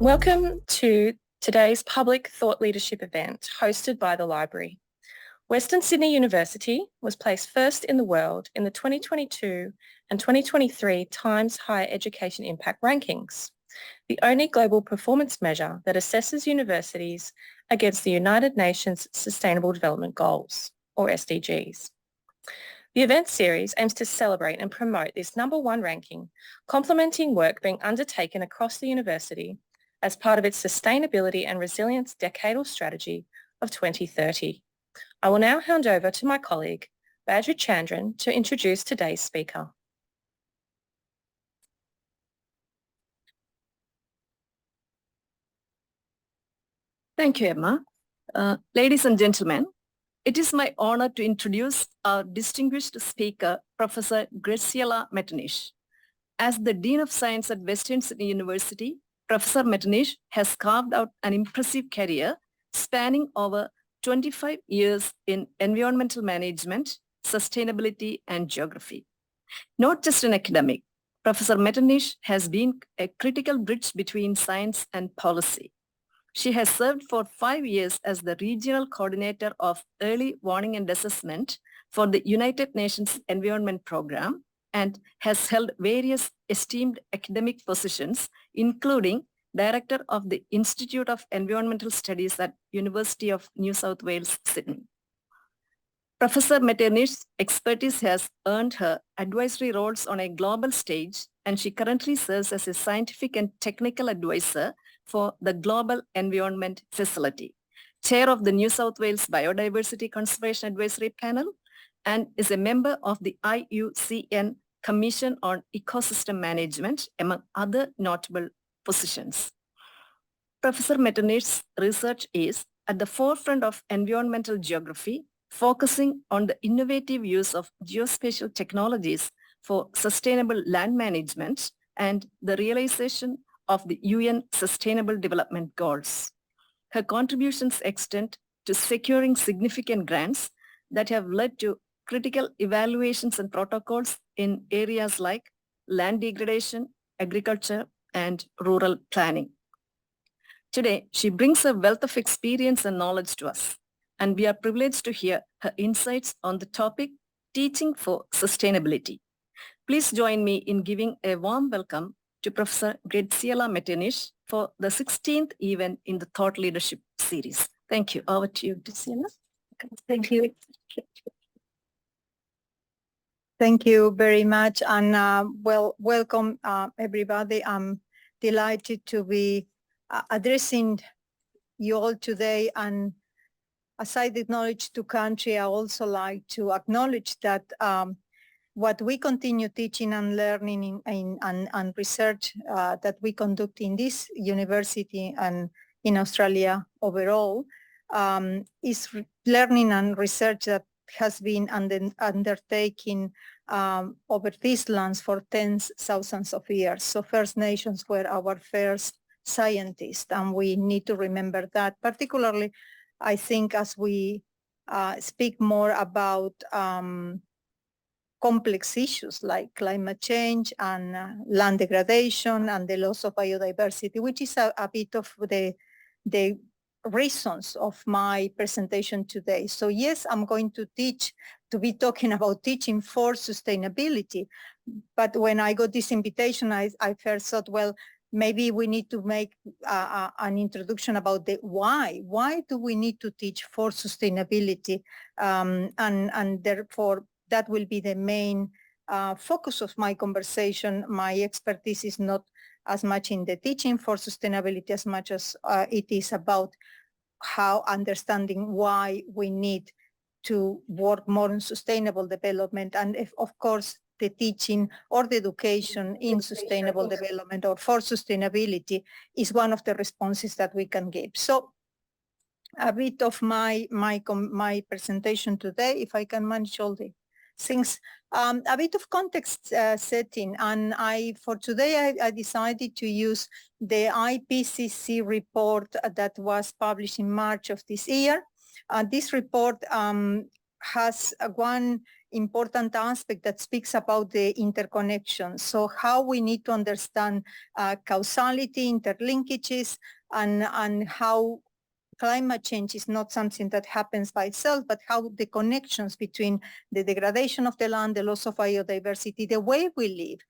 Welcome to today's public thought leadership event hosted by the library. Western Sydney University was placed first in the world in the 2022 and 2023 Times Higher Education Impact Rankings, the only global performance measure that assesses universities against the United Nations Sustainable Development Goals, or SDGs. The event series aims to celebrate and promote this #1 ranking, complementing work being undertaken across the university as part of its Sustainability and Resilience Decadal Strategy of 2030. I will now hand over to my colleague, Badru Chandran, to introduce today's speaker. Thank you, Emma. Ladies and gentlemen, it is my honor to introduce our distinguished speaker, Professor Graciela Metternicht. As the Dean of Science at Western Sydney University, Professor Metternicht has carved out an impressive career spanning over 25 years in environmental management, sustainability, and geography. Not just an academic, Professor Metternicht has been a critical bridge between science and policy. She has served for 5 years as the Regional Coordinator of Early Warning and Assessment for the United Nations Environment Programme and has held various esteemed academic positions, including Director of the Institute of Environmental Studies at University of New South Wales, Sydney. Professor Metternicht's expertise has earned her advisory roles on a global stage, and she currently serves as a scientific and technical advisor for the Global Environment Facility, Chair of the New South Wales Biodiversity Conservation Advisory Panel, and is a member of the IUCN Commission on Ecosystem Management, among other notable positions. Professor Metternicht's research is at the forefront of environmental geography, focusing on the innovative use of geospatial technologies for sustainable land management and the realization of the UN Sustainable Development Goals. Her contributions extend to securing significant grants that have led to critical evaluations and protocols in areas like land degradation, agriculture, and rural planning. Today, she brings a wealth of experience and knowledge to us, and we are privileged to hear her insights on the topic, Teaching for Sustainability. Please join me in giving a warm welcome to Professor Graciela Metternicht for the 16th event in the Thought Leadership Series. Thank you. Over to you, Graciela. Thank you. Thank you very much, and welcome everybody. I'm delighted to be addressing you all today, and as I acknowledge to country, I also like to acknowledge that what we continue teaching and learning and research that we conduct in this university and in Australia overall is learning and research that has been undertaken over these lands for tens of thousands of years. So First Nations were our first scientists, and we need to remember that, particularly, I think, as we speak more about complex issues like climate change and land degradation and the loss of biodiversity, which is a bit of the reasons of my presentation today. So yes, I'm going to be talking about teaching for sustainability. But when I got this invitation, I first thought, well, maybe we need to make an introduction about the why. Why do we need to teach for sustainability? And therefore, that will be the main focus of my conversation. My expertise is not as much in the teaching for sustainability as much as it is about how understanding why we need to work more on sustainable development, and if, of course, the teaching or the education in sustainable development or for sustainability is one of the responses that we can give. So a bit of my presentation today, if I can manage all the things, a bit of context setting, and for today I decided to use the IPCC report that was published in March of this year. This report has one important aspect that speaks about the interconnection. So how we need to understand causality, interlinkages, and how climate change is not something that happens by itself, but how the connections between the degradation of the land, the loss of biodiversity, the way we live,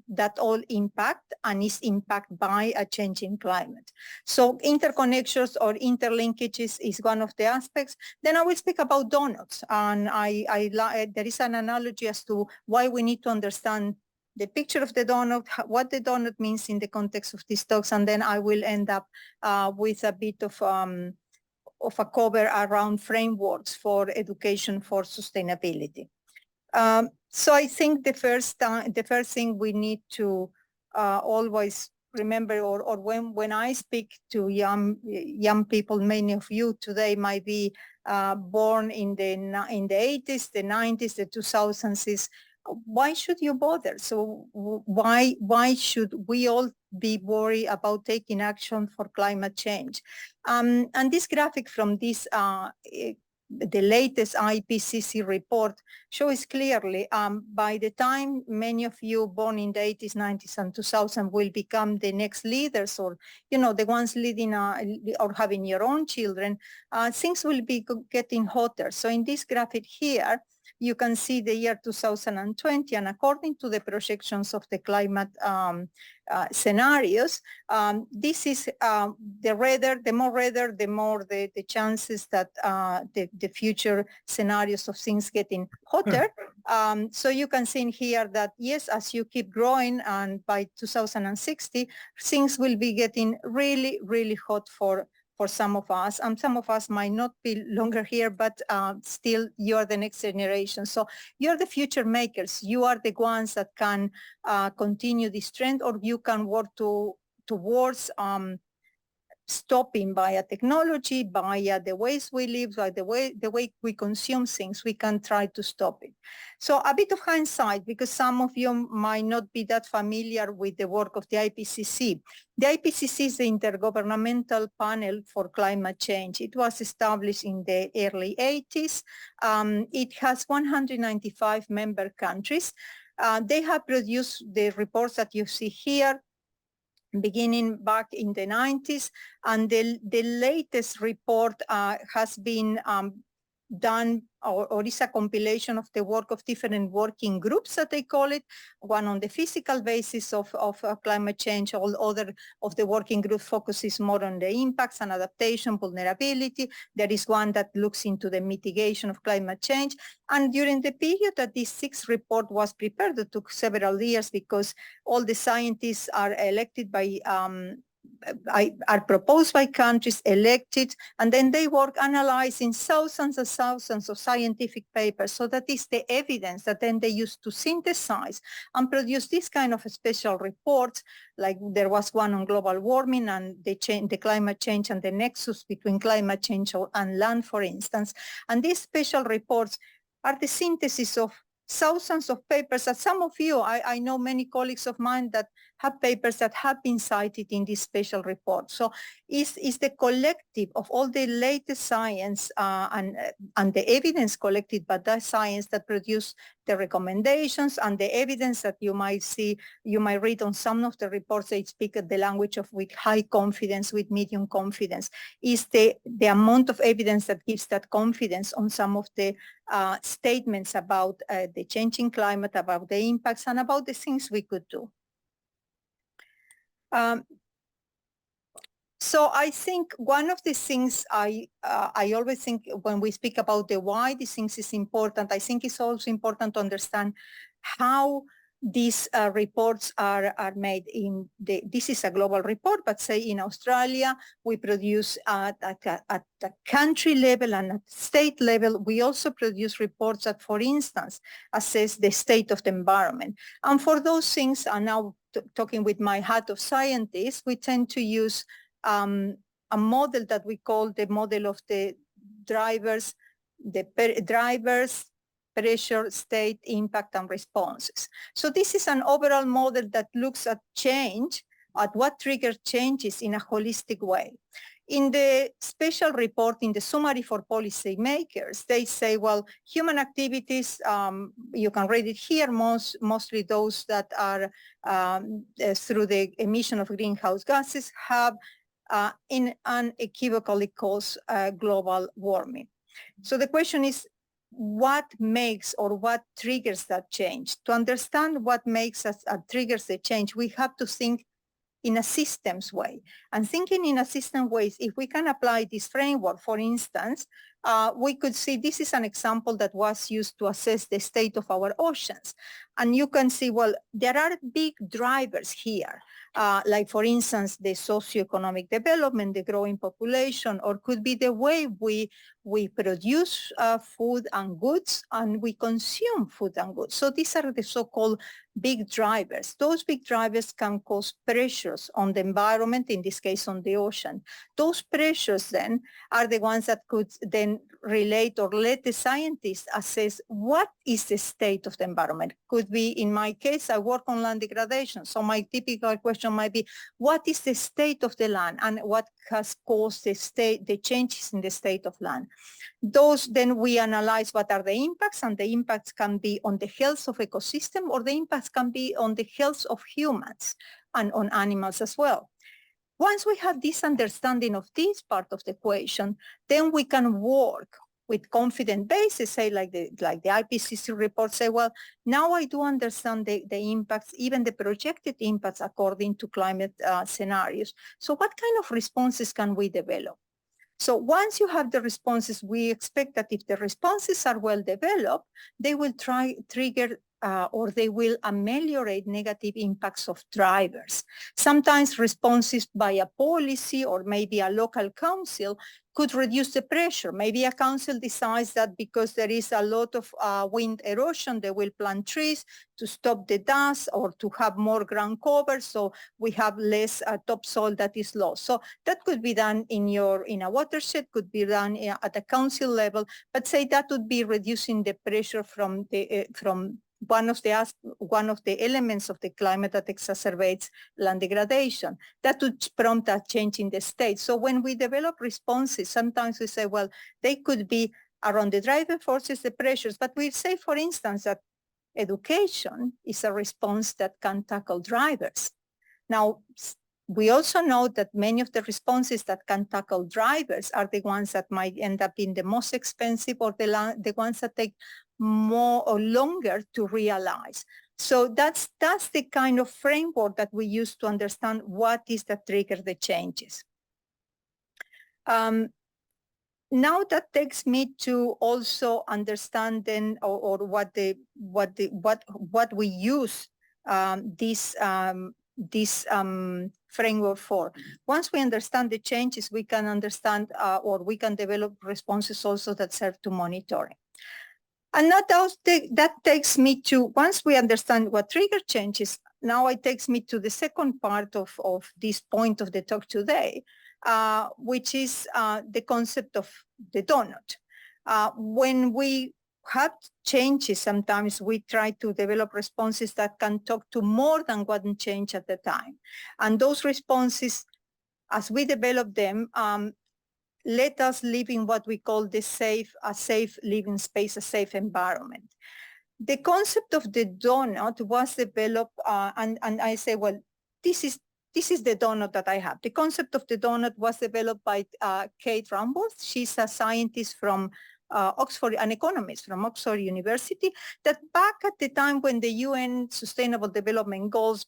that all impact and is impacted by a changing climate. So interconnections or interlinkages is one of the aspects. Then I will speak about donuts, and there is an analogy as to why we need to understand the picture of the donut, what the donut means in the context of these talks, and then I will end up with a bit of a cover around frameworks for education for sustainability. So I think the first thing we need to always remember, or when I speak to young people, many of you today might be born in the 80s, the 90s, the 2000s, is why should you bother? So why should we all be worried about taking action for climate change? And this graphic from this the latest IPCC report shows clearly by the time many of you born in the 80s, 90s, and 2000 will become the next leaders, or the ones leading or having your own children, things will be getting hotter. So in this graphic here, you can see the year 2020, and according to the projections of the climate scenarios, this is the more redder, the more the chances that the future scenarios of things getting hotter. So you can see in here that, yes, as you keep growing, and by 2060, things will be getting really, really hot for some of us, and some of us might not be longer here, but still you are the next generation. So you're the future makers. You are the ones that can continue this trend, or you can work towards stopping via technology, via the ways we live, by the way we consume things. We can try to stop it. So a bit of hindsight, because some of you might not be that familiar with the work of the IPCC. The IPCC is the Intergovernmental Panel for Climate Change. It was established in the early 80s. It has 195 member countries. They have produced the reports that you see here, beginning back in the 90s, and the latest report has been done, or is a compilation of the work of different working groups, that they call it, one on the physical basis of climate change. All other of the working group focuses more on the impacts and adaptation, vulnerability. There is one that looks into the mitigation of climate change. And during the period that this sixth report was prepared, it took several years, because all the scientists are elected by are proposed by countries, elected, and then they work analyzing thousands and thousands of scientific papers. So that is the evidence that then they use to synthesize and produce this kind of special reports. Like there was one on global warming and the climate change and the nexus between climate change and land, for instance. And these special reports are the synthesis of thousands of papers that some of you, I know many colleagues of mine that have papers that have been cited in this special report. So it's the collective of all the latest science and the evidence collected by that science that produce the recommendations and the evidence that you might see, you might read on some of the reports. They speak the language of with high confidence, with medium confidence. Is the amount of evidence that gives that confidence on some of the statements about the changing climate, about the impacts, and about the things we could do. So I think one of the things I always think when we speak about the why these things is important, I think it's also important to understand how these reports are made. This is a global report, but say in Australia, we produce at the country level and at state level. We also produce reports that, for instance, assess the state of the environment. And for those things, and now talking with my hat of scientist, we tend to use a model that we call the model of the drivers, pressure, state, impact, and responses. So this is an overall model that looks at change, at what triggers changes in a holistic way. In the special report, in the summary for policymakers, they say, well, human activities, you can read it here, mostly those that are through the emission of greenhouse gases have unequivocally caused global warming. So the question is, what makes or what triggers that change? To understand what makes us triggers the change, we have to think in a systems way. And thinking in a system ways, if we can apply this framework, for instance, we could see this is an example that was used to assess the state of our oceans. And you can see, well, there are big drivers here, like, for instance, the socioeconomic development, the growing population, or could be the way we produce food and goods, and we consume food and goods. So these are the so-called big drivers. Those big drivers can cause pressures on the environment, in this case on the ocean. Those pressures then are the ones that could then relate or let the scientists assess what is the state of the environment. Could be, in my case, I work on land degradation. So my typical question might be, what is the state of the land and what has caused the changes in the state of land? Those, then we analyze what are the impacts, and the impacts can be on the health of ecosystem, or the impacts can be on the health of humans and on animals as well. Once we have this understanding of this part of the equation, then we can work with confident basis, say like the IPCC report, say, well, now I do understand the impacts, even the projected impacts according to climate scenarios. So what kind of responses can we develop? So once you have the responses, we expect that if the responses are well developed, they will trigger or they will ameliorate negative impacts of drivers. Sometimes responses by a policy or maybe a local council could reduce the pressure. Maybe a council decides that because there is a lot of wind erosion, they will plant trees to stop the dust or to have more ground cover, so we have less topsoil that is lost. So that could be done in a watershed, could be done at a council level, but say that would be reducing the pressure from one of the elements of the climate that exacerbates land degradation. That would prompt a change in the state. So when we develop responses, sometimes we say, well, they could be around the driving forces, the pressures, but we say, for instance, that education is a response that can tackle drivers. Now, we also know that many of the responses that can tackle drivers are the ones that might end up being the most expensive, or the ones that take more or longer to realize. So that's the kind of framework that we use to understand what is that trigger the changes. Now that takes me to also understanding or what we use this framework for. Once we understand the changes, we can understand or we can develop responses also that serve to monitoring. And that takes me to, once we understand what trigger changes, now it takes me to the second part of this point of the talk today, which is the concept of the donut. When we have changes, sometimes we try to develop responses that can talk to more than one change at a time. And those responses, as we develop them, let us live in what we call a safe living space, a safe environment. The concept of the donut was developed, and I say, well, this is the donut that I have. The concept of the donut was developed by Kate Ramworth. She's a scientist from Oxford, an economist from Oxford University, that back at the time when the UN Sustainable Development Goals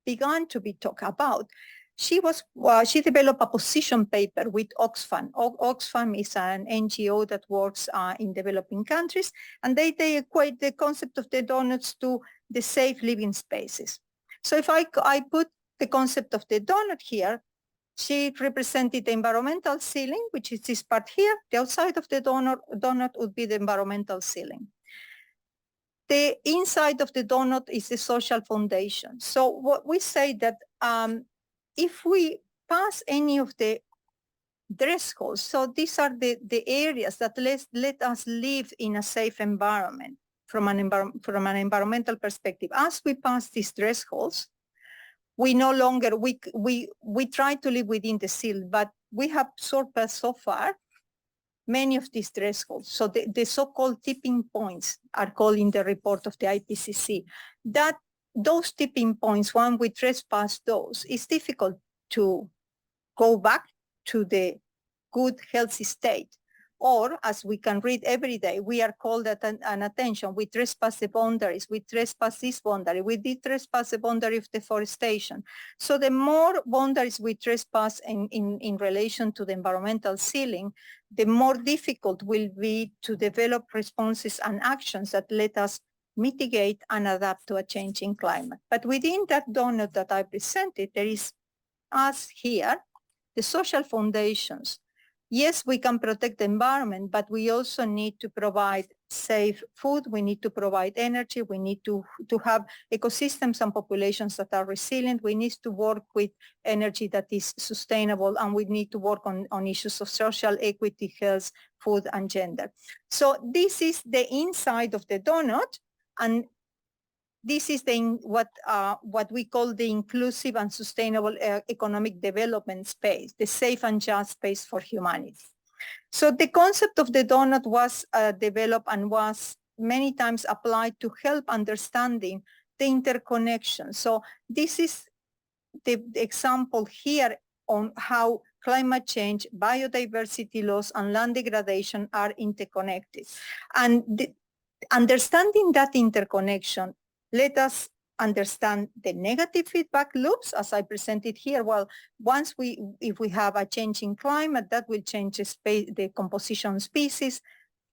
began to be talked about, she developed a position paper with Oxfam. Oxfam is an NGO that works in developing countries, and they equate the concept of the donuts to the safe living spaces. So if I put the concept of the donut here, she represented the environmental ceiling, which is this part here. The outside of the donut would be the environmental ceiling. The inside of the donut is the social foundation. So what we say that if we pass any of the thresholds, so these are the areas that let us live in a safe environment from an environmental perspective. As we pass these thresholds, we no longer, we try to live within the ceiling, but we have surpassed so far many of these thresholds. So the so-called tipping points are called in the report of the IPCC. That those tipping points, when we trespass those, it's difficult to go back to the good, healthy state. Or, as we can read every day, we are called at an attention. We trespass the boundaries. We trespass this boundary. We did trespass the boundary of deforestation. So the more boundaries we trespass in relation to the environmental ceiling, the more difficult will be to develop responses and actions that let us mitigate and adapt to a changing climate. But within that donut that I presented, there is us here, the social foundations. Yes, we can protect the environment, but we also need to provide safe food. We need to provide energy. We need to have ecosystems and populations that are resilient. We need to work with energy that is sustainable, and we need to work on issues of social equity, health, food, and gender. So this is the inside of the donut, and this is what we call the inclusive and sustainable economic development space, the safe and just space for humanity. So the concept of the donut was developed and was many times applied to help understanding the interconnection. So this is the example here on how climate change, biodiversity loss, and land degradation are interconnected. And understanding that interconnection, let us understand the negative feedback loops, as I presented here. Well, if we have a changing climate, that will change the composition of species,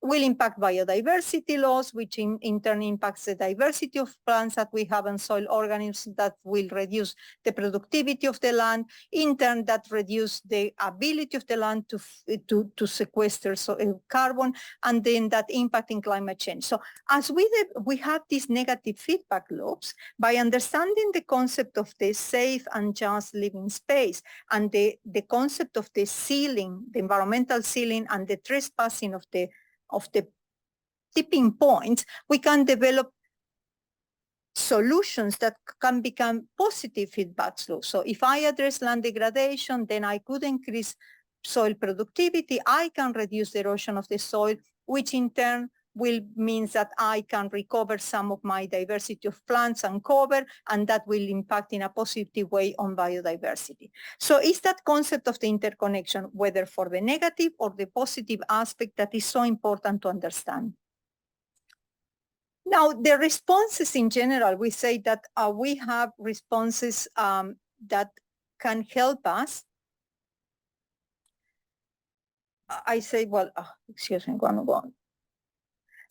will impact biodiversity loss, which in turn impacts the diversity of plants that we have and soil organisms, that will reduce the productivity of the land. In turn, that reduce the ability of the land to sequester carbon, and then that impact in climate change. So as we have these negative feedback loops, by understanding the concept of the safe and just living space, and the concept of the ceiling, the environmental ceiling, and the trespassing of the tipping points, we can develop solutions that can become positive feedback loops. So if I address land degradation, then I could increase soil productivity. I can reduce the erosion of the soil, which in turn will mean that I can recover some of my diversity of plants and cover, and that will impact in a positive way on biodiversity. So it's that concept of the interconnection, whether for the negative or the positive aspect, that is so important to understand. Now, the responses in general, we say that we have responses that can help us. I say, well, excuse me, one more.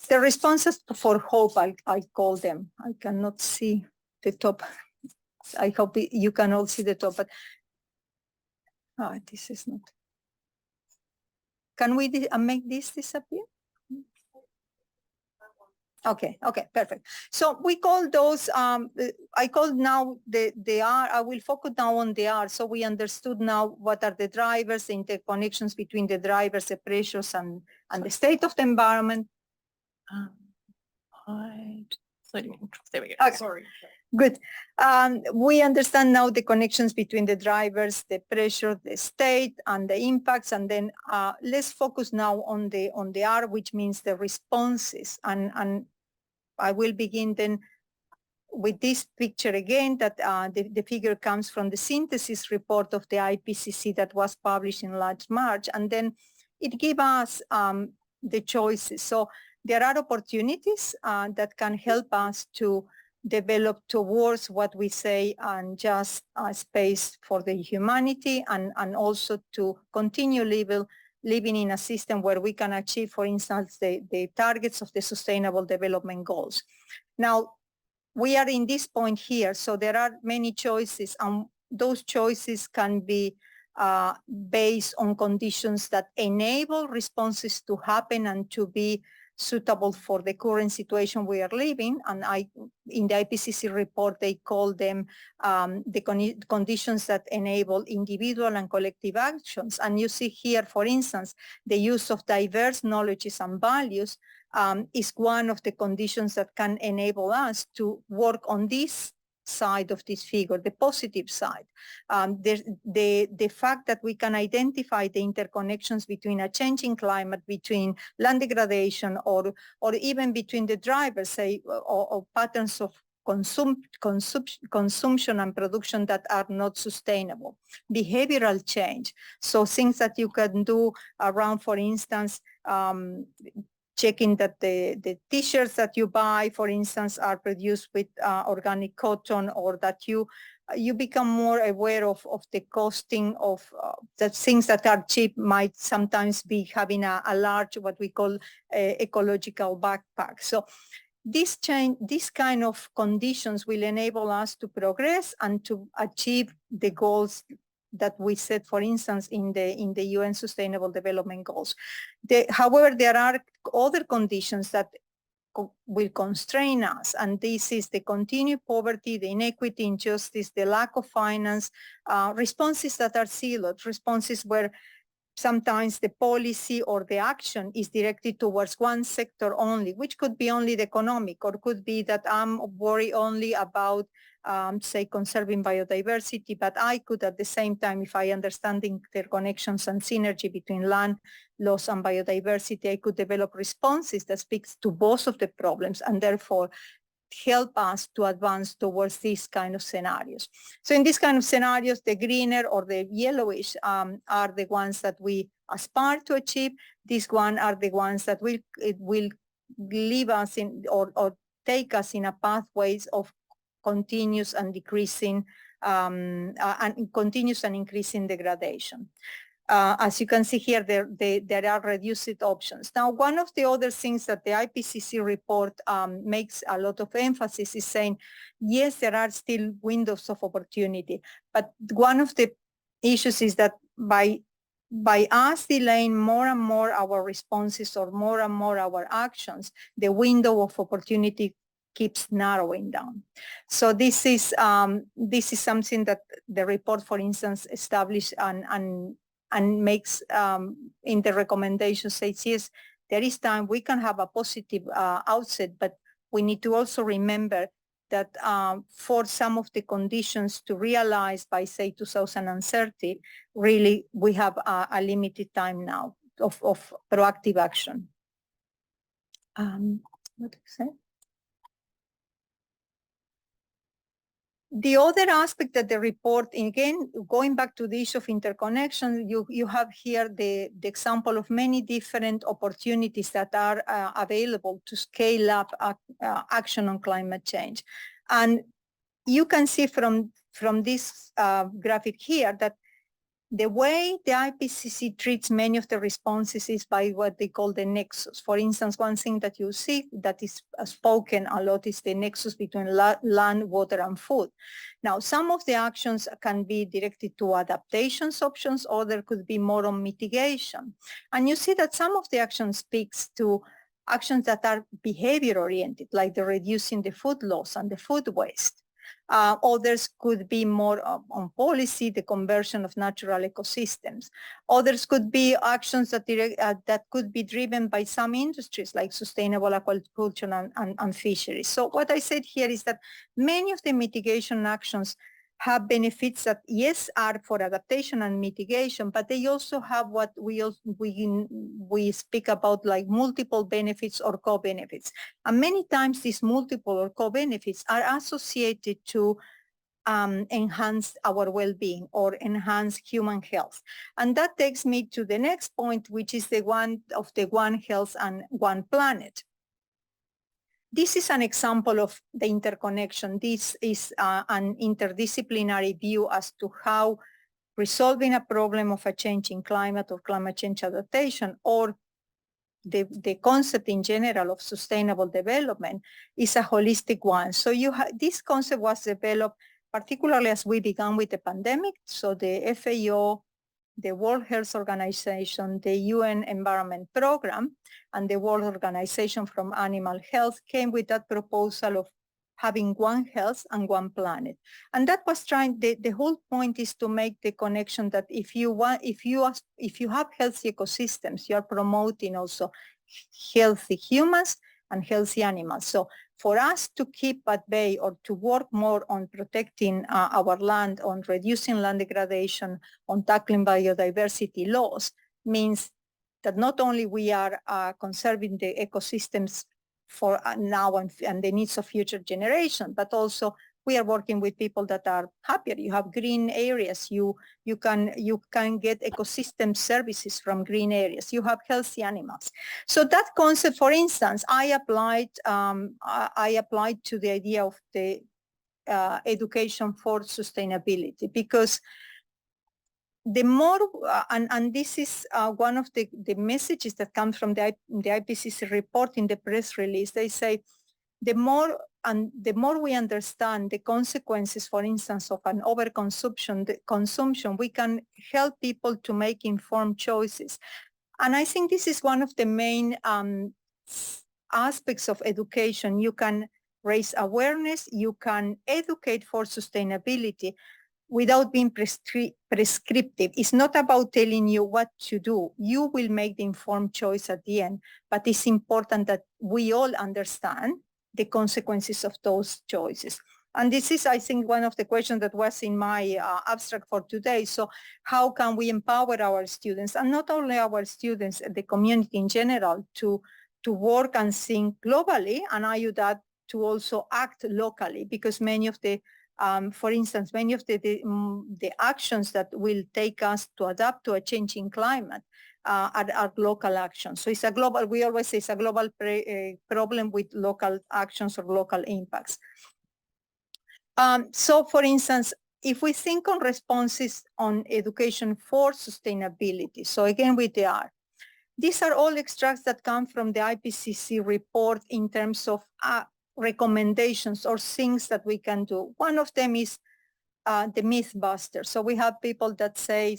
The responses for hope, I call them. I cannot see the top. I hope you can all see the top, but this is not. Can we make this disappear? Okay, perfect. So we call those, I call now the R, I will focus now on the R, so we understood now what are the drivers, the interconnections between the drivers, the pressures, and the state of the environment. There we go. Okay. Sorry. Good. We understand now the connections between the drivers, the pressure, the state, and the impacts. And then let's focus now on the R, which means the responses. And I will begin then with this picture again, that the figure comes from the synthesis report of the IPCC that was published in last March. And then it gives us the choices. So there are opportunities that can help us to develop towards what we say and just space for the humanity, and also to continue living in a system where we can achieve, for instance, the targets of the Sustainable Development Goals. Now, we are in this point here, so there are many choices, and those choices can be based on conditions that enable responses to happen and to be suitable for the current situation we are living. And in the IPCC report, they call them the conditions that enable individual and collective actions. And you see here, for instance, the use of diverse knowledges and values is one of the conditions that can enable us to work on these side of this figure, the positive side. The fact that we can identify the interconnections between a changing climate, between land degradation, or even between the drivers, say, or patterns of consumption and production that are not sustainable. Behavioral change, so things that you can do around, for instance, checking that the t-shirts that you buy, for instance, are produced with organic cotton, or that you become more aware of the costing of the things that are cheap might sometimes be having a large, what we call ecological backpack. So this kind of conditions will enable us to progress and to achieve the goals that we set, for instance, in the UN Sustainable Development Goals. However, there are other conditions that will constrain us, and this is the continued poverty, the inequity, injustice, the lack of finance, responses that are siloed, responses where sometimes the policy or the action is directed towards one sector only, which could be only the economic, or could be that I'm worried only about, say, conserving biodiversity, but I could at the same time, if I understand the interconnections and synergy between land loss and biodiversity, I could develop responses that speaks to both of the problems, and therefore help us to advance towards these kind of scenarios. So in these kind of scenarios, the greener or the yellowish are the ones that we aspire to achieve. These ones are the ones that will leave us in, or take us in a pathways of continuous and decreasing continuous and increasing degradation. As you can see here, there are reduced options. Now, one of the other things that the IPCC report makes a lot of emphasis is saying, yes, there are still windows of opportunity, but one of the issues is that by us delaying more and more our responses, or more and more our actions, the window of opportunity keeps narrowing down. So this is something that the report, for instance, established and makes in the recommendation, says, yes, there is time, we can have a positive outset, but we need to also remember that for some of the conditions to realize by, say, 2030, really we have a limited time now of proactive action. What do you say? The other aspect that the report, again, going back to the issue of interconnection, you have here the example of many different opportunities that are available to scale up action on climate change. And you can see from this graphic here that the way the IPCC treats many of the responses is by what they call the nexus. For instance, one thing that you see that is spoken a lot is the nexus between land, water, and food. Now, some of the actions can be directed to adaptations options, or there could be more on mitigation. And you see that some of the action speaks to actions that are behavior-oriented, like the reducing the food loss and the food waste. Others could be more on policy, the conversion of natural ecosystems. Others could be actions that could be driven by some industries, like sustainable aquaculture and fisheries. So what I said here is that many of the mitigation actions have benefits that, yes, are for adaptation and mitigation, but they also have what we speak about, like multiple benefits or co-benefits. And many times these multiple or co-benefits are associated to enhance our well-being or enhance human health. And that takes me to the next point, which is the one of the One Health and One Planet. This is an example of the interconnection. This is an interdisciplinary view as to how resolving a problem of a changing climate or climate change adaptation, or the concept in general of sustainable development, is a holistic one. So this concept was developed particularly as we began with the pandemic. So the FAO, the World Health Organization, the UN Environment Program, and the World Organization for Animal Health came with that proposal of having one health and one planet. And that was the whole point is to make the connection that if you have healthy ecosystems, you are promoting also healthy humans and healthy animals. So for us to keep at bay or to work more on protecting our land, on reducing land degradation, on tackling biodiversity loss, means that not only we are conserving the ecosystems for now and the needs of future generations, but also we are working with people that are happier. You have green areas. You can get ecosystem services from green areas. You have healthy animals. So that concept, for instance, I applied to the idea of the education for sustainability, because the more, and this is one of the messages that come from the IPCC report in the press release. They say the more we understand the consequences, for instance, of an overconsumption, we can help people to make informed choices. And I think this is one of the main aspects of education. You can raise awareness, you can educate for sustainability without being prescriptive. It's not about telling you what to do. You will make the informed choice at the end, but it's important that we all understand the consequences of those choices. And this is, I think, one of the questions that was in my abstract for today. So how can we empower our students, and not only our students, the community in general, to work and think globally, and I would add to also act locally, because many of the for instance, many of the actions that will take us to adapt to a changing climate are local actions. So it's a global, we always say it's a global problem with local actions or local impacts. So for instance, if we think on responses on education for sustainability, so again with the R, these are all extracts that come from the IPCC report in terms of recommendations or things that we can do. One of them is the myth buster. So we have people that say,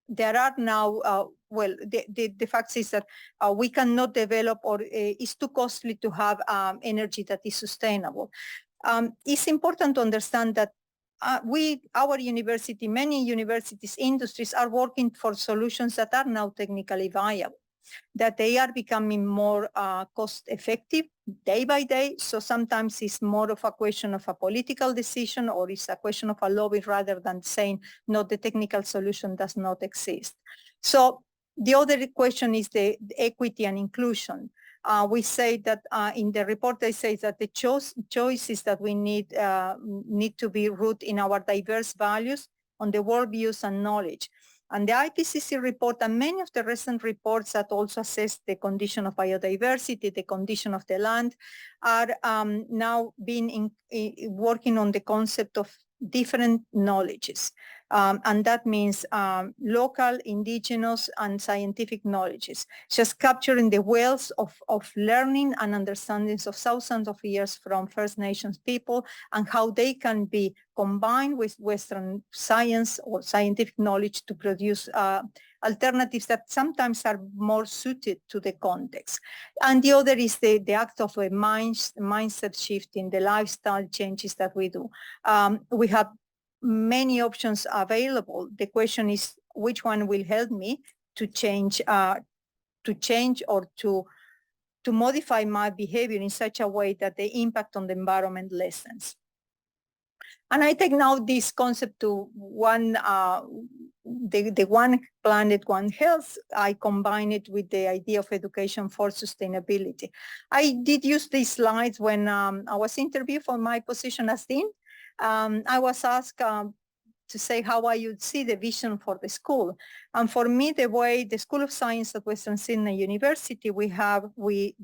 there are now, the fact is that we cannot develop, or it's too costly to have energy that is sustainable. It's important to understand that our university, many universities, industries are working for solutions that are now technically viable, that they are becoming more cost effective day by day. So sometimes it's more of a question of a political decision, or it's a question of a lobby, rather than saying, no, the technical solution does not exist. So the other question is the equity and inclusion. We say that in the report, they say that the choices that we need to be rooted in our diverse values, on the worldviews and knowledge. And the IPCC report and many of the recent reports that also assess the condition of biodiversity, the condition of the land, are now being working on the concept of different knowledges. And that means local, indigenous, and scientific knowledges, just capturing the wealth of learning and understandings of thousands of years from First Nations people, and how they can be combined with Western science or scientific knowledge to produce alternatives that sometimes are more suited to the context. And the other is the act of a mindset shift in the lifestyle changes that we do. We have many options available. The question is, which one will help me to change or to modify my behavior in such a way that the impact on the environment lessens. And I take now this concept to one, the one planet, one health. I combine it with the idea of education for sustainability. I did use these slides when I was interviewed for my position as dean. I was asked to say how I would see the vision for the school. And for me, the way the School of Science at Western Sydney University, we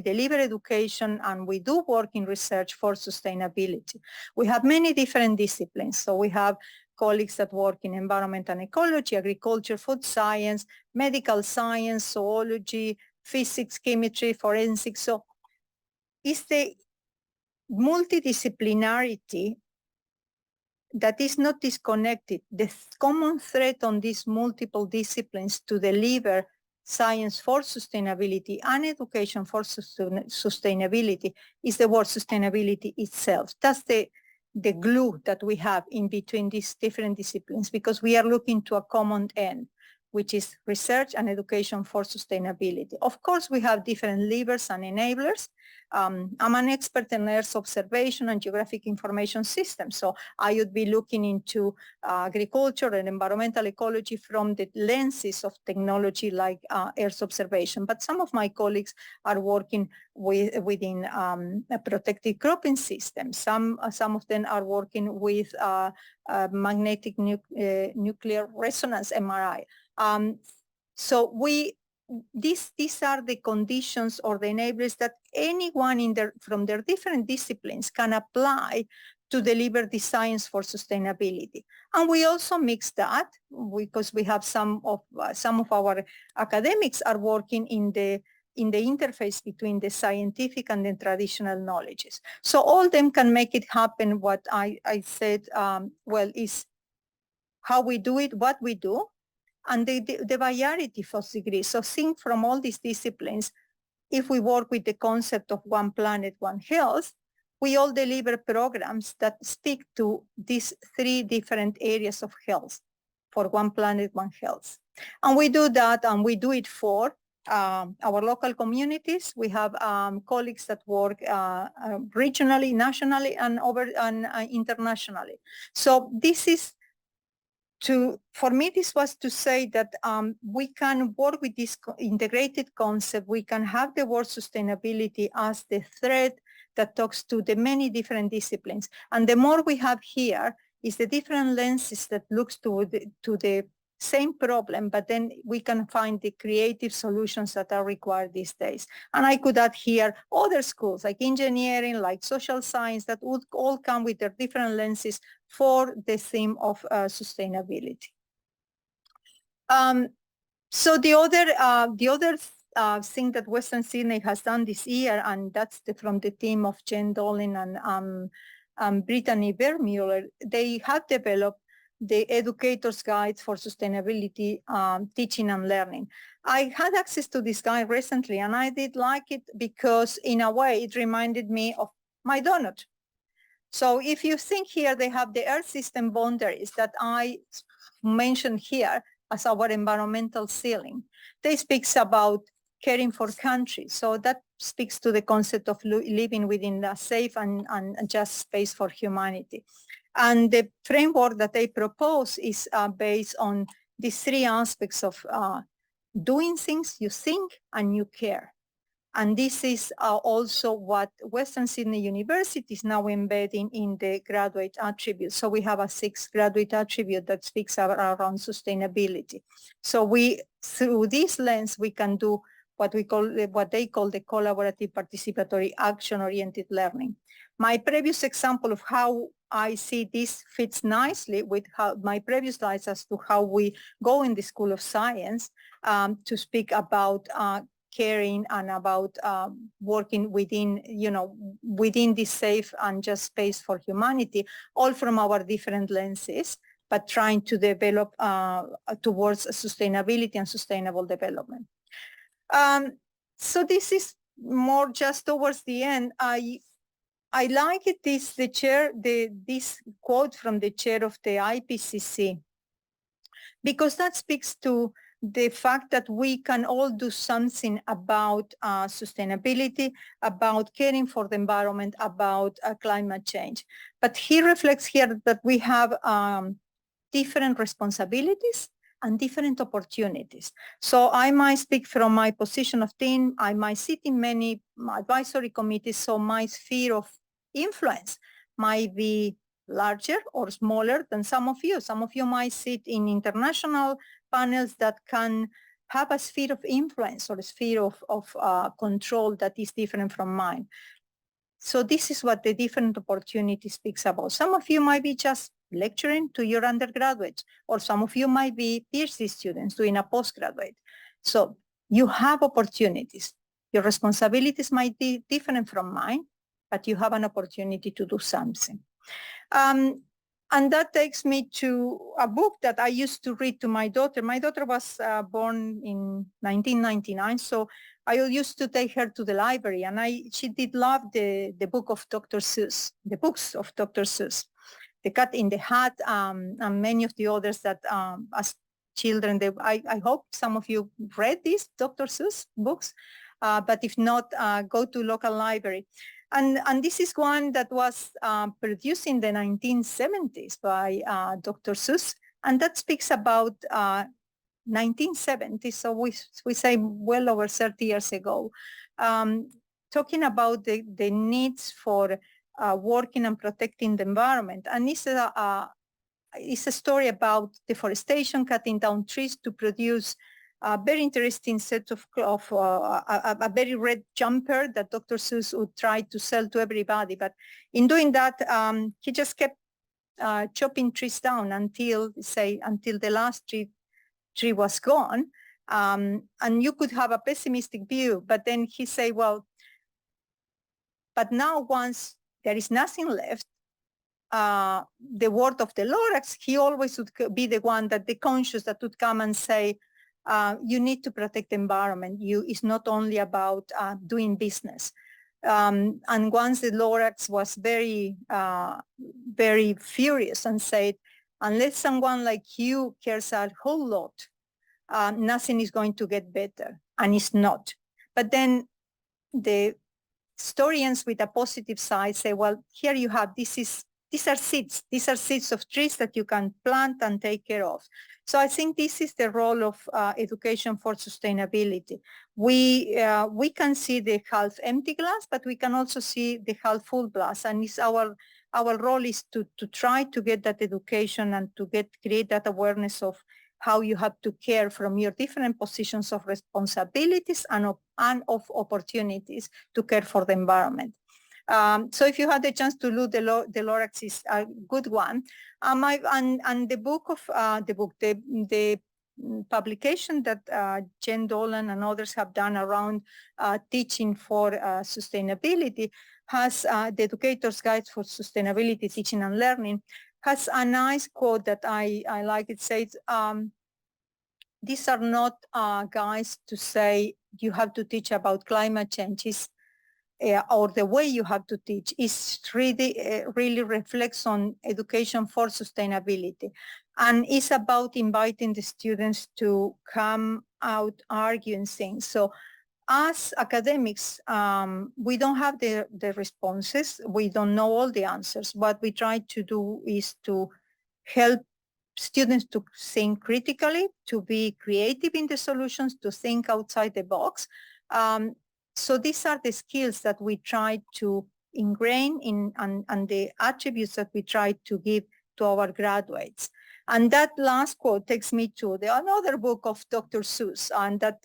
deliver education and we do work in research for sustainability. We have many different disciplines. So we have colleagues that work in environment and ecology, agriculture, food science, medical science, zoology, physics, chemistry, forensics. So it's the multidisciplinarity that is not disconnected. The common thread on these multiple disciplines to deliver science for sustainability and education for sustainability is the word sustainability itself. That's the glue that we have in between these different disciplines, because we are looking to a common end. which is research and education for sustainability. Of course, we have different levers and enablers. I'm an expert in Earth observation and geographic information systems, so I would be looking into agriculture and environmental ecology from the lenses of technology like Earth observation. But some of my colleagues are working within a protected cropping system. Some of them are working with magnetic nuclear resonance, MRI. So these are the conditions or the enablers that anyone from their different disciplines can apply to deliver the science for sustainability. And we also mix that because we have some of our academics are working in the interface between the scientific and the traditional knowledges. So all them can make it happen. What I said, is how we do it, what we do, and the variety of degrees. So think from all these disciplines, if we work with the concept of one planet, one health, we all deliver programs that speak to these three different areas of health for one planet, one health. And we do that, and we do it for our local communities. We have colleagues that work regionally, nationally, and internationally. So this is for me, this was to say that we can work with this integrated concept. We can have the word sustainability as the thread that talks to the many different disciplines. And the more we have here is the different lenses that looks to the same problem, but then we can find the creative solutions that are required these days. And I could add here other schools like engineering, like social science, that would all come with their different lenses for the theme of sustainability. So the other thing that Western Sydney has done this year, and that's from the team of Jen Dolan and Brittany Vermueller, they have developed the Educator's Guide for Sustainability Teaching and Learning. I had access to this guide recently, and I did like it because in a way it reminded me of my donut. So if you think here, they have the Earth system boundaries that I mentioned here as our environmental ceiling. They speaks about caring for countries. So that speaks to the concept of living within a safe and just space for humanity. And the framework that they propose is based on these three aspects of doing things, you think, and you care. And this is also what Western Sydney University is now embedding in the graduate attributes. So we have a 6th graduate attribute that speaks around sustainability. So through this lens, we can do what they call the collaborative, participatory, action-oriented learning. My previous example of how I see this fits nicely with my previous slides as to how we go in the School of Science to speak about caring and about working within this safe and just space for humanity, all from our different lenses, but trying to develop towards sustainability and sustainable development. So this is more just towards the end. I like it, this quote from the chair of the IPCC, because that speaks to the fact that we can all do something about sustainability, about caring for the environment, about climate change. But he reflects here that we have different responsibilities and different opportunities. So I might speak from my position of team, I might sit in many advisory committees, so my sphere of influence might be larger or smaller than some of you. Some of you might sit in international panels that can have a sphere of influence or a sphere of control that is different from mine. So this is what the different opportunity speaks about. Some of you might be just lecturing to your undergraduates, or some of you might be PhD students doing a postgraduate. So you have opportunities. Your responsibilities might be different from mine, but you have an opportunity to do something. And that takes me to a book that I used to read to my daughter. My daughter was born in 1999, so I used to take her to the library, and she did love the book of Dr. Seuss, the books of Dr. Seuss, The Cat in the Hat, and many of the others that as children. I hope some of you read these Dr. Seuss books, but if not, go to local library. And this is one that was produced in the 1970s by Dr. Seuss, and that speaks about 1970, so we say well over 30 years ago, talking about the needs for working and protecting the environment. And it's a story about deforestation, cutting down trees to produce a very interesting set of a very red jumper that Dr. Seuss would try to sell to everybody. But in doing that, he just kept chopping trees down until the last tree was gone. And you could have a pessimistic view, but then he say, well, but now once there is nothing left, the word of the Lorax, he always would be the one that the conscious that would come and say, you need to protect the environment. It's not only about doing business. And once the Lorax was very, very furious and said, unless someone like you cares a whole lot, nothing is going to get better, and it's not. But then the historians with a positive side say, well, here you have, these are seeds of trees that you can plant and take care of. So I think this is the role of education for sustainability. We can see the half empty glass, but we can also see the half full glass, and it's our role is to try to get that education and to create that awareness of how you have to care from your different positions of responsibilities and of opportunities to care for the environment. So if you had the chance to look, the Lorax is a good one. And the publication that Jen Dolan and others have done around teaching for sustainability has the Educator's Guide for Sustainability Teaching and Learning has a nice quote that I like. It says, these are not guides to say you have to teach about climate changes or the way you have to teach. It really reflects on education for sustainability. And it's about inviting the students to come out arguing things. So as academics, we don't have the responses. We don't know all the answers. What we try to do is to help students to think critically, to be creative in the solutions, to think outside the box. So these are the skills that we try to ingrain in and the attributes that we try to give to our graduates. And that last quote takes me to another book of Dr. Seuss, and that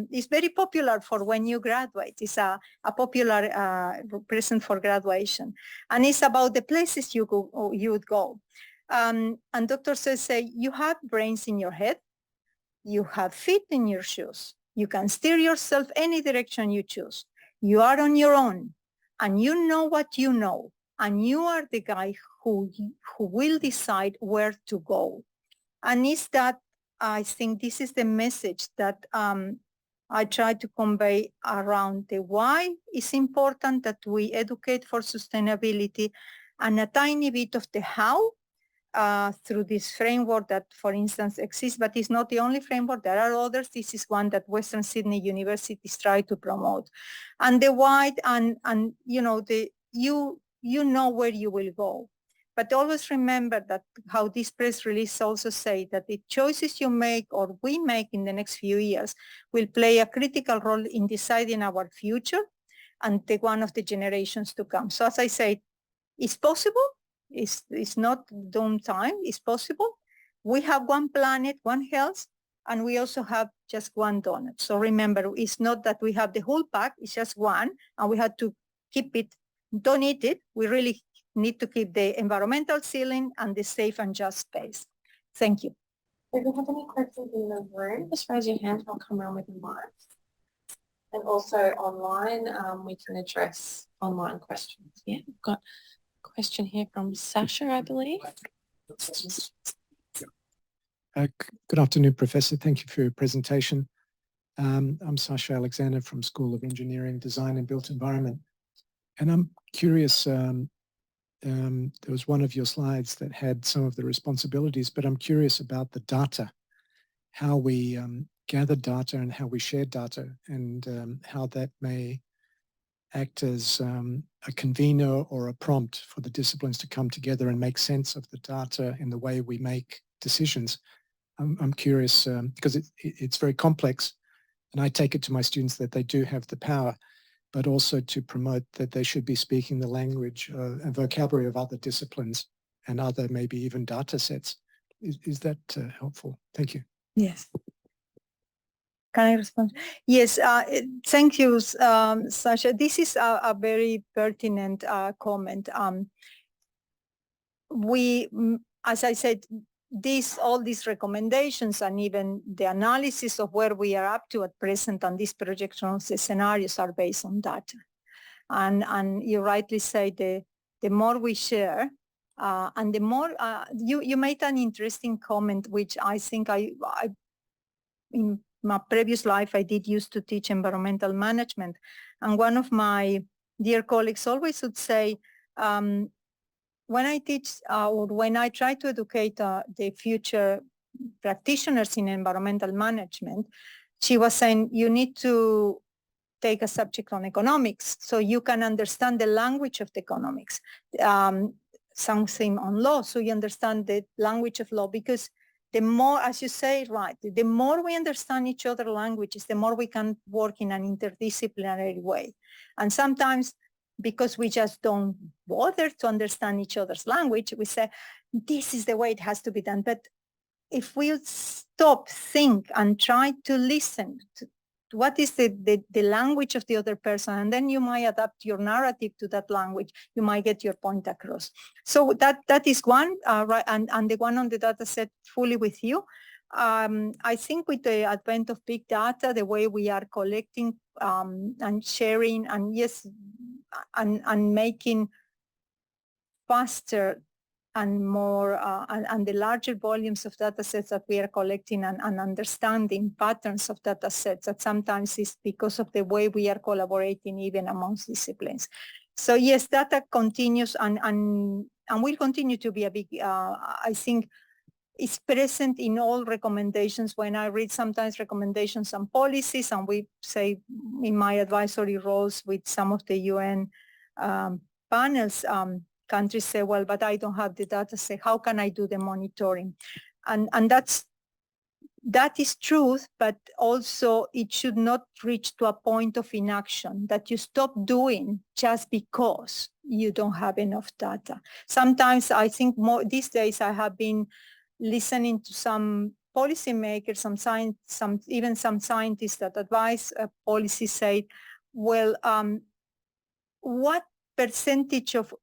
is very popular for when you graduate. It's a popular present for graduation. And it's about the places you would go. And Dr. Seuss say, you have brains in your head, you have feet in your shoes. You can steer yourself any direction you choose. You are on your own, and you know what you know, and you are the guy who will decide where to go. And is that, I think this is the message that I try to convey around the why it's important that we educate for sustainability, and a tiny bit of the how, through this framework that, for instance, exists, but it's not the only framework. There are others. This is one that Western Sydney universities try to promote. And the why, and you know, you know where you will go. But always remember that how this press release also say that the choices you make or we make in the next few years will play a critical role in deciding our future and the one of the generations to come. So as I say, it's possible. It's not downtime. It's possible. We have one planet, one health, and we also have just one donut. So remember, it's not that we have the whole pack. It's just one, and we have to keep it. Don't eat it. We really need to keep the environmental ceiling and the safe and just space. Thank you. If you have any questions in the room, just raise your hand and I'll come around with the mic. And also online, we can address online questions. Yeah, we've got a question here from Sasha, I believe. Good afternoon, Professor. Thank you for your presentation. I'm Sasha Alexander from School of Engineering, Design and Built Environment. And I'm curious, there was one of your slides that had some of the responsibilities, but I'm curious about the data how we gather data and how we share data, and how that may act as a convener or a prompt for the disciplines to come together and make sense of the data in the way we make decisions. I'm curious because it's very complex, and I take it to my students that they do have the power, but also to promote that they should be speaking the language and vocabulary of other disciplines and other maybe even data sets. Is that helpful? Thank you. Yes. Can I respond? Yes, thank you, Sasha. This is a very pertinent comment. As I said, all these recommendations and even the analysis of where we are up to at present and these projections scenarios are based on data. And you rightly say the more we share, and the more, you made an interesting comment, which I think in my previous life, I did used to teach environmental management. And one of my dear colleagues always would say, when I teach or when I try to educate the future practitioners in environmental management, she was saying, you need to take a subject on economics so you can understand the language of the economics. Something on law, so you understand the language of law, because the more, as you say, right, the more we understand each other's languages, the more we can work in an interdisciplinary way. And sometimes, because we just don't bother to understand each other's language, we say, this is the way it has to be done. But if we stop, think, and try to listen to what is the language of the other person, and then you might adapt your narrative to that language, you might get your point across. So that is one, right, and the one on the data set, fully with you. I think with the advent of big data, the way we are collecting and sharing, and yes, and making faster and more, and the larger volumes of data sets that we are collecting and understanding patterns of data sets, that sometimes is because of the way we are collaborating even amongst disciplines. So yes, data continues and will continue to be a big, I think, it's present in all recommendations. When I read sometimes recommendations and policies, and we say in my advisory roles with some of the UN panels, countries say, well, but I don't have the data set. How can I do the monitoring? And that is truth, but also it should not reach to a point of inaction that you stop doing just because you don't have enough data. Sometimes I think more these days I have been listening to some policymakers, even some scientists that advise policy say, well, what percentage of,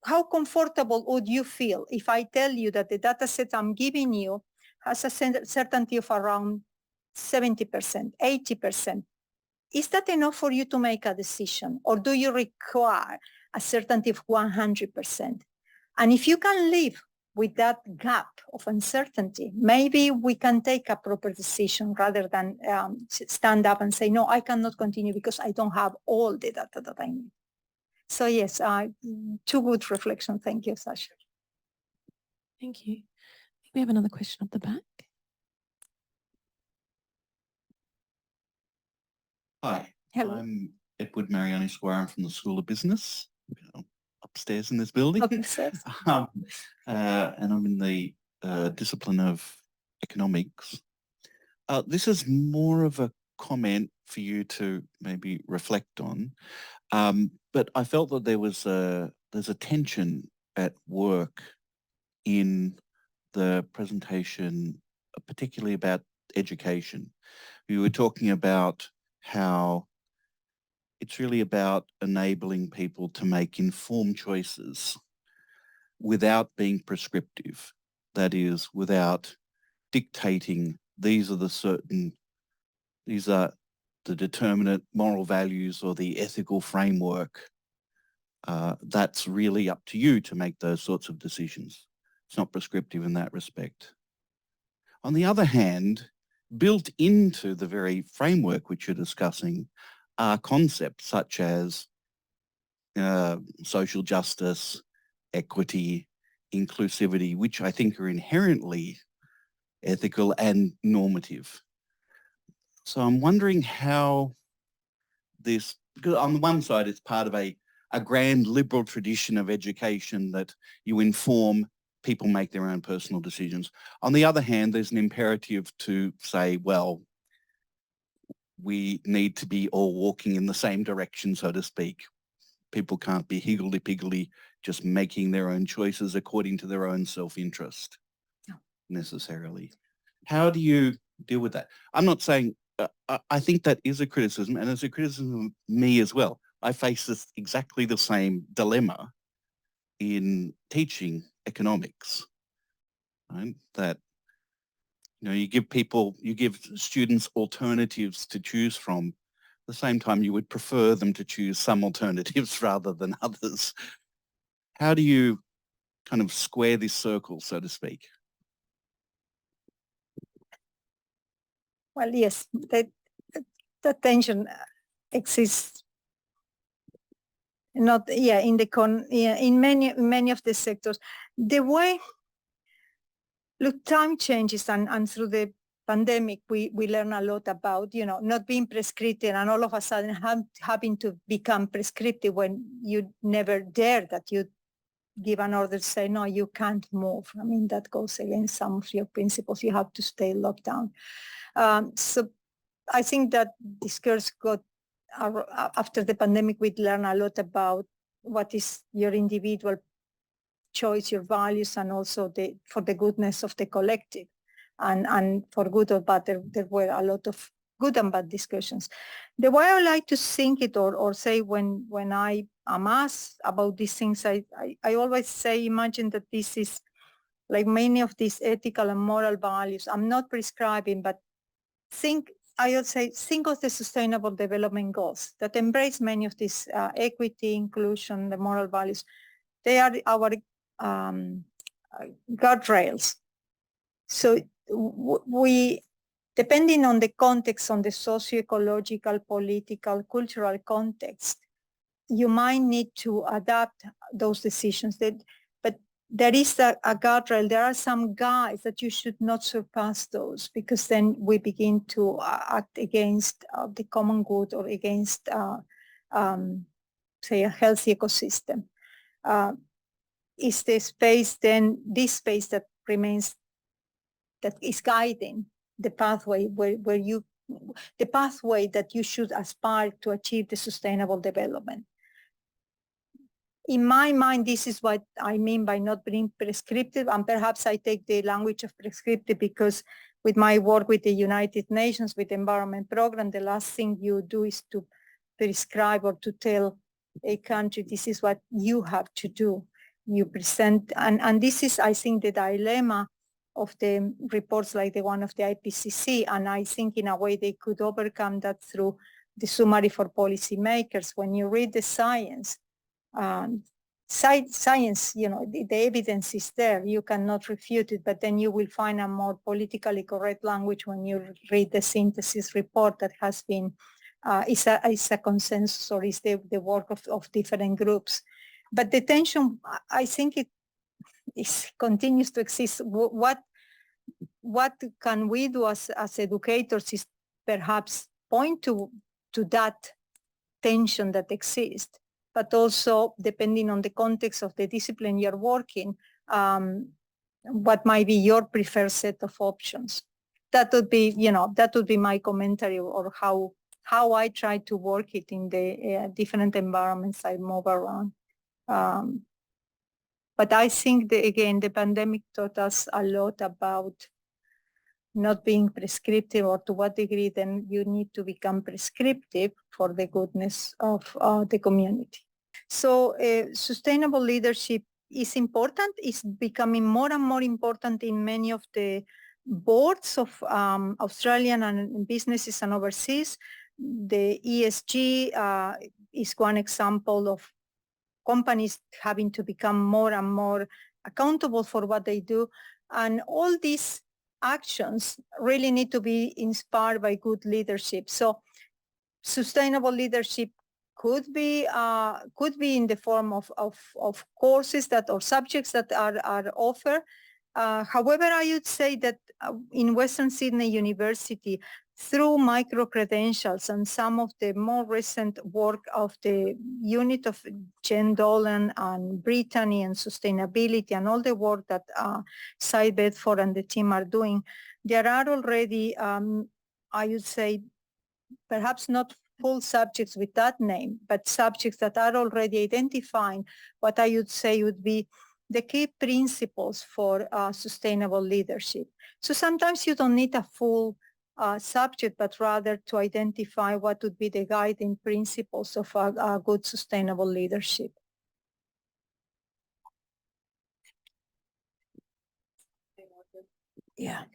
how comfortable would you feel if I tell you that the data set I'm giving you has a certainty of around 70%, 80%? Is that enough for you to make a decision? Or do you require a certainty of 100%? And if you can live with that gap of uncertainty, maybe we can take a proper decision rather than stand up and say, no, I cannot continue because I don't have all the data that I need. So yes, two good reflections. Thank you, Sasha. Thank you. We have another question at the back. Hi, Hello. I'm Edward Mariani Squire. I'm from the School of Business, upstairs in this building. Upstairs. And I'm in the discipline of economics. This is more of a comment for you to maybe reflect on. But I felt that there's a tension at work in the presentation, particularly about education. We were talking about how it's really about enabling people to make informed choices without being prescriptive. That is, without dictating these are the determinate moral values or the ethical framework. That's really up to you to make those sorts of decisions. It's not prescriptive in that respect. On the other hand, built into the very framework which you're discussing are concepts such as social justice, equity, inclusivity, which I think are inherently ethical and normative. So I'm wondering how this, because on the one side it's part of a grand liberal tradition of education that you inform, people make their own personal decisions. On the other hand, there's an imperative to say, well, we need to be all walking in the same direction, so to speak. People can't be higgledy-piggledy just making their own choices according to their own self-interest necessarily. How do you deal with that? I'm not saying, I think that is a criticism, and it's a criticism of me as well. I face this exactly the same dilemma in teaching economics, right? That, you know, you give students alternatives to choose from. At the same time, you would prefer them to choose some alternatives rather than others. How do you kind of square this circle, so to speak? Well, yes, the tension exists. Not in many of the sectors. The way, look, time changes, and through the pandemic we learn a lot about, you know, not being prescriptive and all of a sudden having to become prescriptive when you never dare that you give an order to say, no, you can't move. I mean, that goes against some of your principles. You have to stay locked down. So I think that this course got, after the pandemic, we learn a lot about what is your individual choice, your values, and also for the goodness of the collective. And for good or bad, there were a lot of good and bad discussions. The way I like to think it or say when I am asked about these things, I always say, imagine that this is like many of these ethical and moral values. I'm not prescribing, but I would say think of the Sustainable Development Goals that embrace many of these equity, inclusion, the moral values. They are our guardrails. So we, depending on the context, on the socio-ecological, political, cultural context, you might need to adapt those decisions. But there is a guardrail. There are some guides that you should not surpass those, because then we begin to act against the common good or against, say, a healthy ecosystem. Is the space then, this space that remains, that is guiding the pathway where you, the pathway that you should aspire to achieve the sustainable development. In my mind, this is what I mean by not being prescriptive, and perhaps I take the language of prescriptive because with my work with the United Nations, with the Environment Program, the last thing you do is to prescribe or to tell a country, this is what you have to do. You present, and this is, I think, the dilemma of the reports like the one of the IPCC, and I think in a way they could overcome that through the summary for policymakers. When you read the science, science, you know, the evidence is there, you cannot refute it, but then you will find a more politically correct language when you read the synthesis report that has been, is a consensus, or is the work of different groups. But the tension, I think it continues to exist. What can we do as educators is perhaps point to that tension that exists, but also depending on the context of the discipline you're working, what might be your preferred set of options. That would be, you know, that would be my commentary, or how I try to work it in the different environments I move around. But I think, again, the pandemic taught us a lot about not being prescriptive, or to what degree then you need to become prescriptive for the goodness of the community. So sustainable leadership is important. It's becoming more and more important in many of the boards of Australian and businesses and overseas. The ESG is one example of companies having to become more and more accountable for what they do. And all these actions really need to be inspired by good leadership. So sustainable leadership could be in the form of courses that, or subjects that are offered. However, I would say that in Western Sydney University, through micro-credentials and some of the more recent work of the unit of Jen Dolan and Brittany and sustainability and all the work that Cy Bedford and the team are doing, there are already, I would say, perhaps not full subjects with that name, but subjects that are already identifying what I would say would be the key principles for sustainable leadership. So sometimes you don't need a full subject, but rather to identify what would be the guiding principles of a good sustainable leadership. Yeah.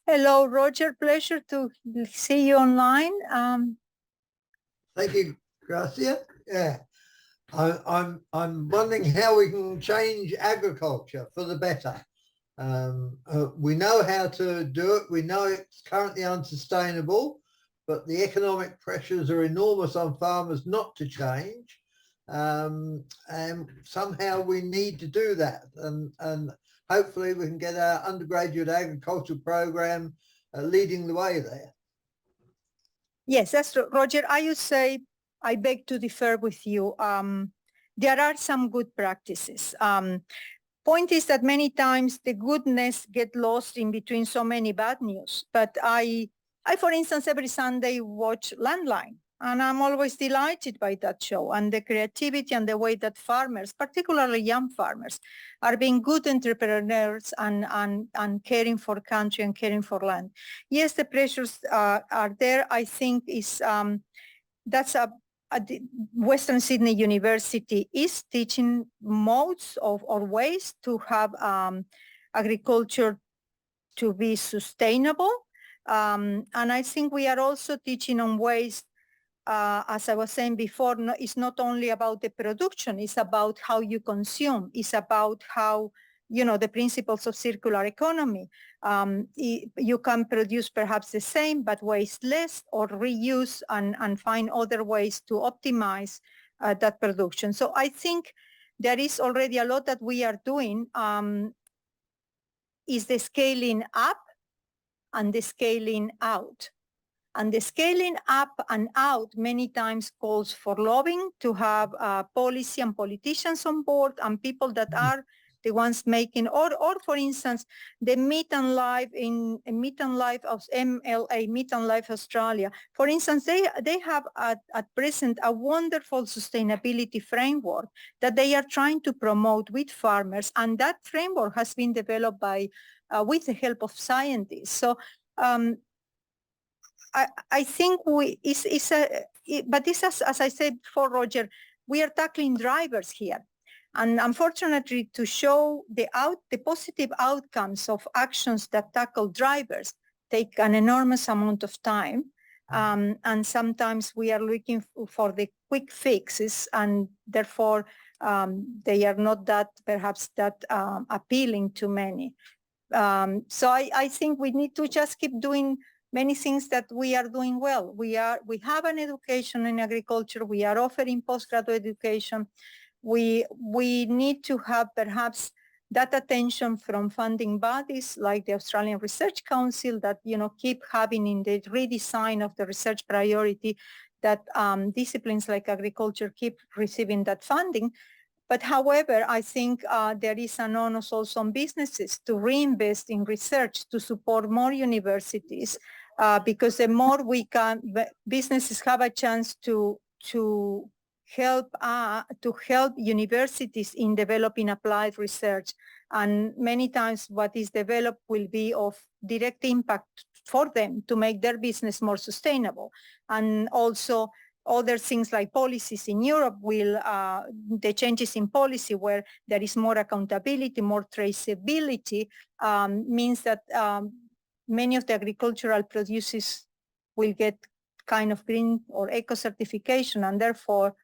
Hello, Roger. Pleasure to see you online. Thank you, Gracia. Yeah, I'm wondering how we can change agriculture for the better. We know how to do it. We know it's currently unsustainable, but the economic pressures are enormous on farmers not to change. And somehow we need to do that. And hopefully we can get our undergraduate agriculture program leading the way there. Yes, that's true. Roger, I would say I beg to differ with you. There are some good practices. Point is that many times the goodness get lost in between so many bad news. But I for instance, every Sunday watch Landline, and I'm always delighted by that show and the creativity and the way that farmers, particularly young farmers, are being good entrepreneurs and caring for country and caring for land. Yes, the pressures are there. I think is that's Western Sydney University is teaching modes of or ways to have agriculture to be sustainable. And I think we are also teaching on ways, as I was saying before, it's not only about the production, it's about how you consume, it's about how, the principles of circular economy. You can produce perhaps the same, but waste less, or reuse and find other ways to optimize that production. So I think there is already a lot that we are doing, is the scaling up and the scaling out. And the scaling up and out many times calls for lobbying to have policy and politicians on board and people that are the ones making, or for instance, the Meat and Life of MLA, Meat and Life Australia. For instance, they have at present a wonderful sustainability framework that they are trying to promote with farmers, and that framework has been developed by with the help of scientists. So I think but this is, as I said before, Roger, we are tackling drivers here. And unfortunately, to show the positive outcomes of actions that tackle drivers take an enormous amount of time. And sometimes we are looking for the quick fixes, and therefore they are not perhaps that appealing to many. So I think we need to just keep doing many things that we are doing well. We have an education in agriculture. We are offering postgraduate education. We need to have perhaps that attention from funding bodies like the Australian Research Council that keep having in the redesign of the research priority that disciplines like agriculture keep receiving that funding. But however, I think there is an onus also on businesses to reinvest in research to support more universities, because the more businesses have a chance to help universities in developing applied research. And many times what is developed will be of direct impact for them to make their business more sustainable. And also other things like policies in Europe the changes in policy where there is more accountability, more traceability, means that many of the agricultural producers will get kind of green or eco certification, and therefore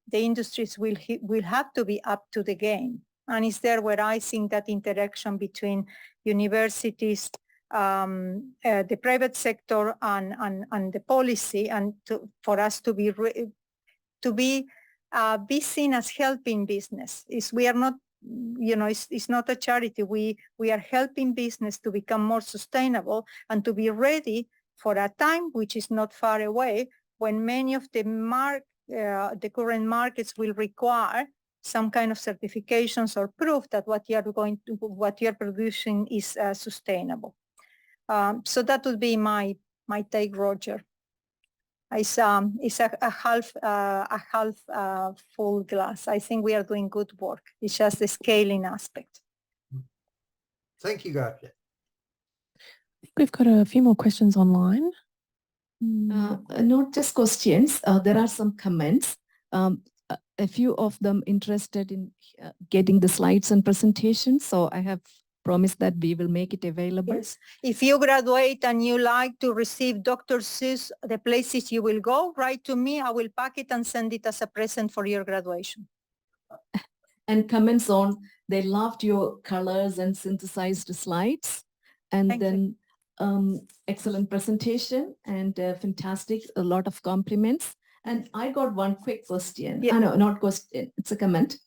the industries will have to be up to the game. And it's there where I think that interaction between universities, the private sector and the policy, and for us to be seen as helping business, is we are not it's not a charity. We are helping business to become more sustainable and to be ready for a time which is not far away when many of the current markets will require some kind of certifications or proof that what you are producing is sustainable. So that would be my take, Roger. It's a half full glass. I think we are doing good work. It's just the scaling aspect. Thank you, Gracia. We've got a few more questions online. Not just questions, there are some comments. A few of them interested in getting the slides and presentations, so I have promised that we will make it available. Yes. If you graduate and you like to receive Dr. Seuss, the places you will go, write to me. I will pack it and send it as a present for your graduation. And comments on, they loved your colors and synthesized slides. And Thank then excellent presentation and fantastic, a lot of compliments. And I got one quick question. Yeah. No, not question, it's a comment.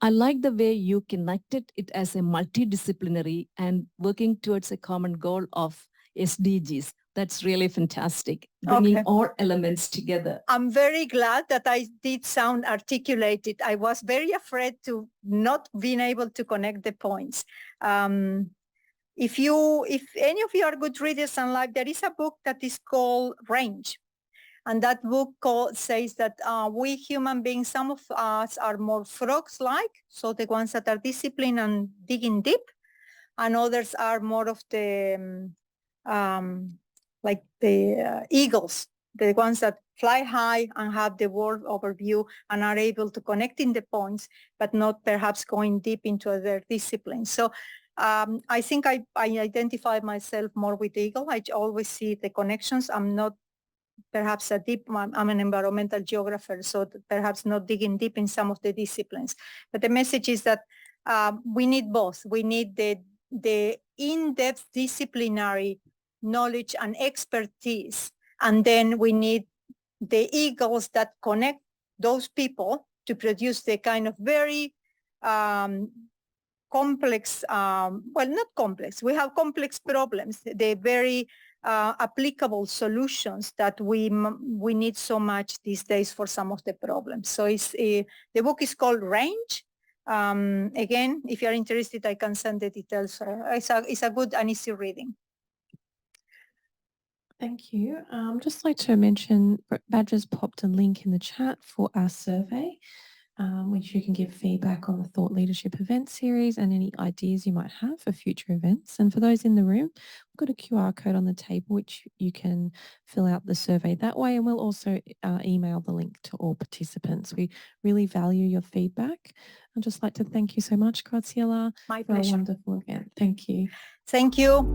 I like the way you connected it as a multidisciplinary and working towards a common goal of SDGs. That's really fantastic, bringing all elements together. I'm very glad that I did sound articulated. I was very afraid to not being able to connect the points. If any of you are good readers and like, there is a book that is called Range. And that book says that we human beings, some of us are more frogs-like, so the ones that are disciplined and digging deep, and others are more of the, like the eagles, the ones that fly high and have the world overview and are able to connect in the points, but not perhaps going deep into other disciplines. So I think I identify myself more with the eagle. I always see the connections. I'm not perhaps I'm an environmental geographer, so perhaps not digging deep in some of the disciplines. But the message is that we need both. We need the in-depth disciplinary knowledge and expertise, and then we need the eagles that connect those people to produce the kind of very complex, well, not complex, we have complex problems, the very applicable solutions that we need so much these days for some of the problems. So the book is called Range. Again, if you're interested, I can send the details. It's a good and easy reading. Thank you. Just like to mention, Badger's popped a link in the chat for our survey, which you can give feedback on the Thought Leadership event series and any ideas you might have for future events. And for those in the room, we've got a QR code on the table, which you can fill out the survey that way. And we'll also email the link to all participants. We really value your feedback. I'd just like to thank you so much, Graciela, My for pleasure. a wonderful event. Thank you. Thank you.